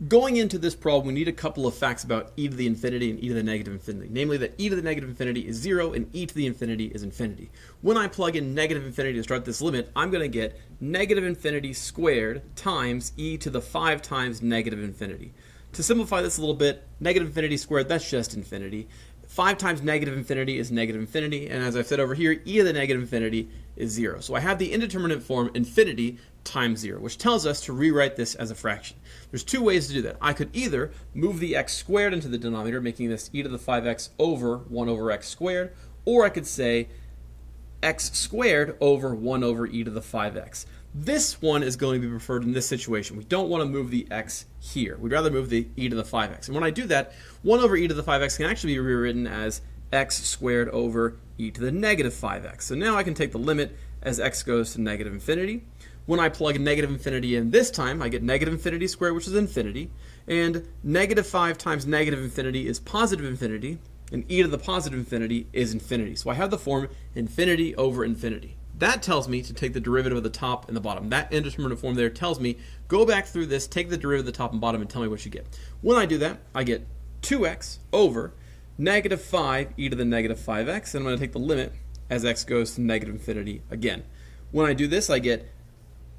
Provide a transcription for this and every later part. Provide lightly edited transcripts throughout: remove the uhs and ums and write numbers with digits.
Going into this problem, we need a couple of facts about e to the infinity and e to the negative infinity. Namely that e to the negative infinity is 0 and e to the infinity is infinity. When I plug in negative infinity to start this limit, I'm going to get negative infinity squared times e to the 5 times negative infinity. To simplify this a little bit, negative infinity squared, that's just infinity. 5 times negative infinity is negative infinity, and as I've said over here, e to the negative infinity is 0. So I have the indeterminate form infinity times 0, which tells us to rewrite this as a fraction. There's two ways to do that. I could either move the x squared into the denominator, making this e to the 5x over 1 over x squared, or I could say x squared over 1 over e to the 5x. This one is going to be preferred in this situation. We don't want to move the x here. We'd rather move the e to the 5x. And when I do that, 1 over e to the 5x can actually be rewritten as x squared over e to the negative 5x. So now I can take the limit as x goes to negative infinity. When I plug negative infinity in this time, I get negative infinity squared, which is infinity. And negative 5 times negative infinity is positive infinity. And e to the positive infinity is infinity. So I have the form infinity over infinity. That tells me to take the derivative of the top and the bottom. That indeterminate form there tells me, go back through this, take the derivative of the top and bottom, and tell me what you get. When I do that, I get 2x over negative 5 e to the negative 5x, and I'm going to take the limit as x goes to negative infinity again. When I do this, I get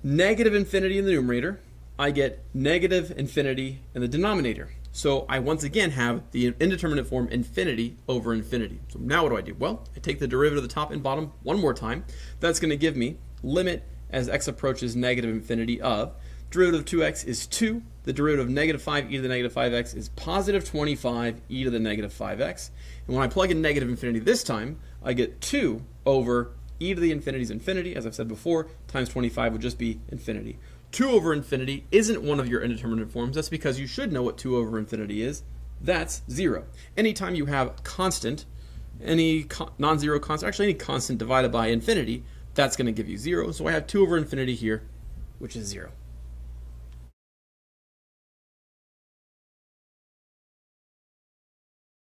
negative infinity in the numerator. I get negative infinity in the denominator. So I once again have the indeterminate form infinity over infinity. So now what do? Well, I take the derivative of the top and bottom one more time. That's going to give me limit as x approaches negative infinity of derivative of 2x is 2. The derivative of negative 5 e to the negative 5x is positive 25 e to the negative 5x. And when I plug in negative infinity this time, I get 2 over e to the infinity is infinity, as I've said before, times 25 would just be infinity. 2 over infinity isn't one of your indeterminate forms. That's because you should know what 2 over infinity is. That's 0. Anytime you have constant, any non-zero constant, actually any constant divided by infinity, that's going to give you 0. So I have 2 over infinity here, which is 0.